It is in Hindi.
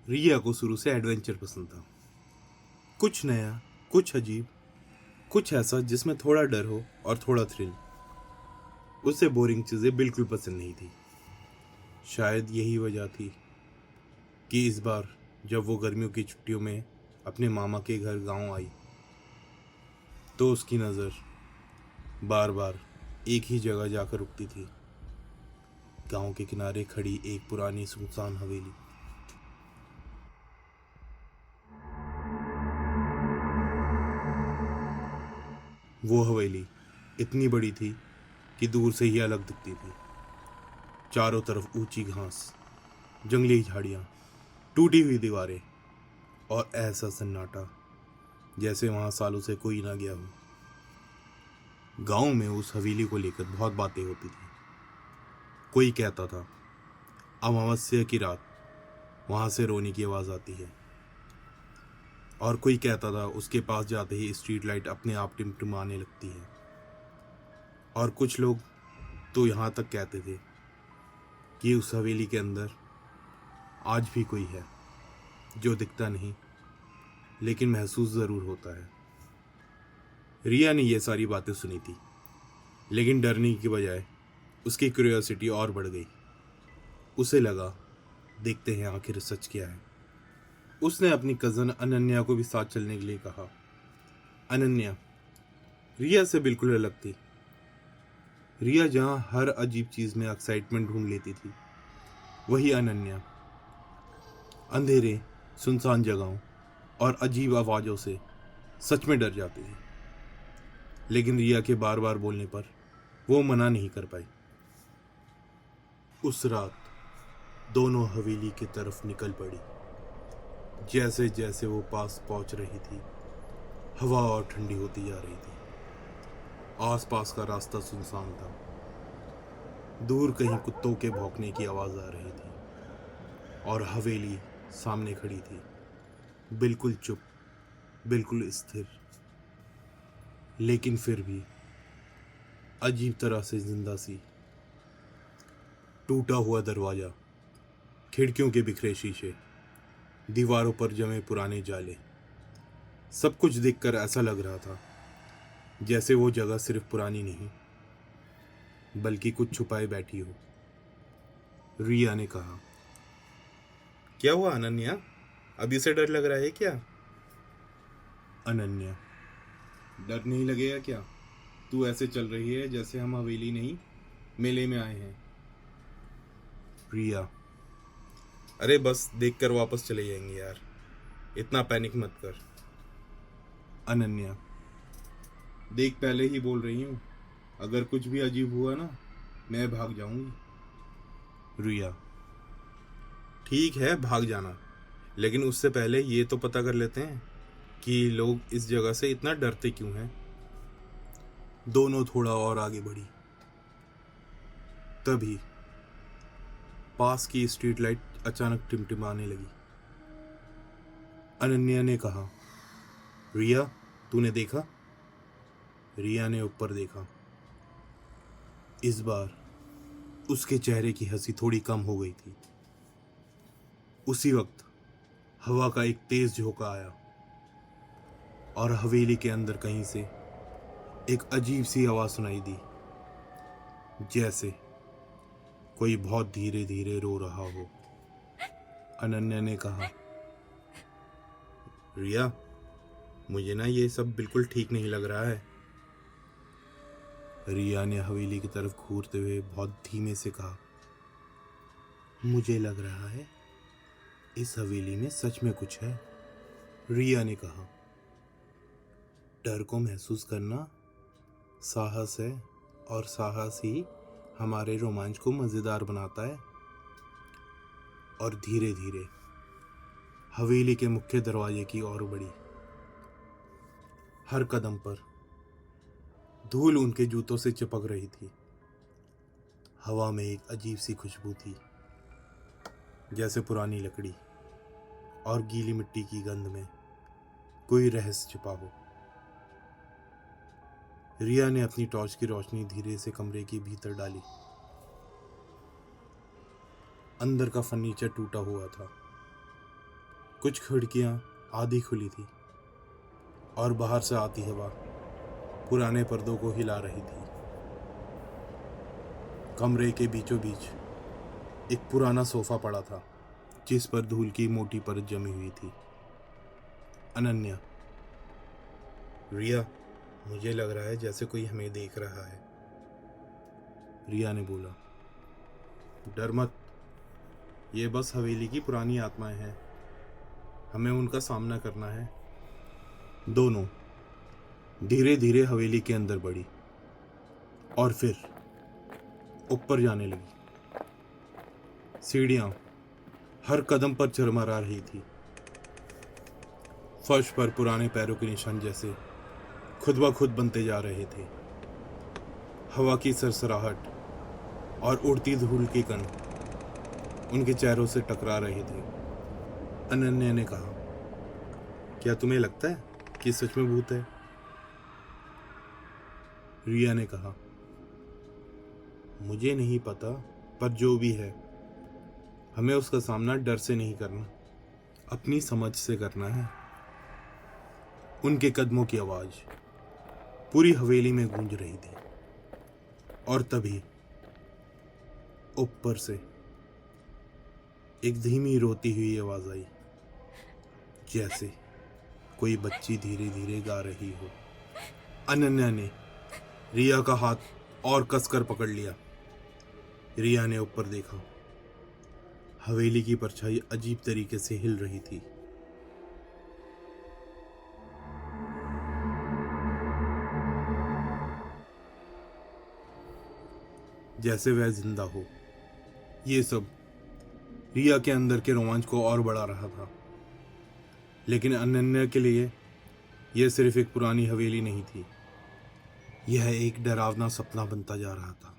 रिया को शुरू से एडवेंचर पसंद था। कुछ नया, कुछ अजीब, कुछ ऐसा जिसमें थोड़ा डर हो और थोड़ा थ्रिल। उसे बोरिंग चीजें बिल्कुल पसंद नहीं थी। शायद यही वजह थी कि इस बार जब वो गर्मियों की छुट्टियों में अपने मामा के घर गांव आई तो उसकी नज़र बार बार एक ही जगह जाकर रुकती थी। गांव के किनारे खड़ी एक पुरानी सुनसान हवेली। वो हवेली इतनी बड़ी थी कि दूर से ही अलग दिखती थी। चारों तरफ ऊंची घास, जंगली झाड़ियाँ, टूटी हुई दीवारें और ऐसा सन्नाटा जैसे वहां सालों से कोई ना गया हो। गांव में उस हवेली को लेकर बहुत बातें होती थी। कोई कहता था अमावस्या की रात वहां से रोने की आवाज आती है, और कोई कहता था उसके पास जाते ही स्ट्रीट लाइट अपने आप टिमटिमाने लगती है। और कुछ लोग तो यहाँ तक कहते थे कि उस हवेली के अंदर आज भी कोई है जो दिखता नहीं लेकिन महसूस ज़रूर होता है। रिया ने ये सारी बातें सुनी थी, लेकिन डरने की बजाय उसकी क्यूरियोसिटी और बढ़ गई। उसे लगा देखते हैं आखिर सच क्या है। उसने अपनी कज़न अनन्या को भी साथ चलने के लिए कहा। अनन्या रिया से बिल्कुल अलग थी। रिया जहाँ हर अजीब चीज़ में एक्साइटमेंट ढूंढ लेती थी, वही अनन्या अंधेरे, सुनसान जगहों और अजीब आवाज़ों से सच में डर जाती थी। लेकिन रिया के बार बार बोलने पर वो मना नहीं कर पाई। उस रात दोनों हवेली की तरफ निकल पड़ी। जैसे जैसे वो पास पहुंच रही थी, हवा और ठंडी होती जा रही थी। आसपास का रास्ता सुनसान था। दूर कहीं कुत्तों के भौंकने की आवाज आ रही थी और हवेली सामने खड़ी थी, बिल्कुल चुप, बिल्कुल स्थिर, लेकिन फिर भी अजीब तरह से जिंदा सी। टूटा हुआ दरवाजा, खिड़कियों के बिखरे शीशे, दीवारों पर जमे पुराने जाले, सब कुछ देखकर ऐसा लग रहा था जैसे वो जगह सिर्फ पुरानी नहीं बल्कि कुछ छुपाए बैठी हो। रिया ने कहा, क्या हुआ अनन्या, अभी से डर लग रहा है क्या? अनन्या, डर नहीं लगेगा क्या? तू ऐसे चल रही है जैसे हम हवेली नहीं मेले में आए हैं। रिया, अरे बस देखकर वापस चले जाएंगे यार, इतना पैनिक मत कर। अनन्या, देख पहले ही बोल रही हूँ, अगर कुछ भी अजीब हुआ ना मैं भाग जाऊंगी। रिया, ठीक है भाग जाना, लेकिन उससे पहले ये तो पता कर लेते हैं कि लोग इस जगह से इतना डरते क्यों हैं। दोनों थोड़ा और आगे बढ़ी। तभी पास की स्ट्रीट लाइट अचानक टिमटिमाने लगी। अनन्या ने कहा, रिया तूने देखा? रिया ने ऊपर देखा। इस बार उसके चेहरे की हंसी थोड़ी कम हो गई थी। उसी वक्त हवा का एक तेज झोंका आया और हवेली के अंदर कहीं से एक अजीब सी आवाज सुनाई दी, जैसे कोई बहुत धीरे धीरे रो रहा हो। अनन्या ने कहा, रिया मुझे ना ये सब बिल्कुल ठीक नहीं लग रहा है। रिया ने हवेली की तरफ घूरते हुए बहुत धीमे से कहा, मुझे लग रहा है इस हवेली में सच में कुछ है। रिया ने कहा, डर को महसूस करना साहस है, और साहस ही हमारे रोमांच को मज़ेदार बनाता है। और धीरे धीरे हवेली के मुख्य दरवाजे की ओर बढ़ी। हर कदम पर धूल उनके जूतों से चिपक रही थी। हवा में एक अजीब सी खुशबू थी, जैसे पुरानी लकड़ी और गीली मिट्टी की गंध में कोई रहस्य छिपा हो। रिया ने अपनी टॉर्च की रोशनी धीरे से कमरे के भीतर डाली। अंदर का फर्नीचर टूटा हुआ था, कुछ खिड़कियां आधी खुली थी और बाहर से आती हवा पुराने पर्दों को हिला रही थी। कमरे के बीचों बीच एक पुराना सोफा पड़ा था जिस पर धूल की मोटी परत जमी हुई थी। अनन्या, रिया, मुझे लग रहा है जैसे कोई हमें देख रहा है, रिया ने बोला। डर मत, ये बस हवेली की पुरानी आत्माएं हैं, हमें उनका सामना करना है। दोनों धीरे धीरे हवेली के अंदर बढ़ी और फिर ऊपर जाने लगी। सीढ़ियां हर कदम पर चरमरा रही थी। फर्श पर पुराने पैरों के निशान जैसे खुद ब खुद बनते जा रहे थे। हवा की सरसराहट और उड़ती धूल के कण उनके चेहरों से टकरा रहे थे। अनन्या ने कहा, क्या तुम्हें लगता है कि सच में भूत है? रिया ने कहा, मुझे नहीं पता, पर जो भी है हमें उसका सामना डर से नहीं करना, अपनी समझ से करना है। उनके कदमों की आवाज पूरी हवेली में गूंज रही थी और तभी ऊपर से एक धीमी रोती हुई आवाज आई, जैसे कोई बच्ची धीरे धीरे गा रही हो। अनन्या ने रिया का हाथ और कसकर पकड़ लिया। रिया ने ऊपर देखा। हवेली की परछाई अजीब तरीके से हिल रही थी। जैसे वह जिंदा हो। ये सब रिया के अंदर के रोमांच को और बढ़ा रहा था। लेकिन अनन्या के लिए यह सिर्फ एक पुरानी हवेली नहीं थी, यह एक डरावना सपना बनता जा रहा था।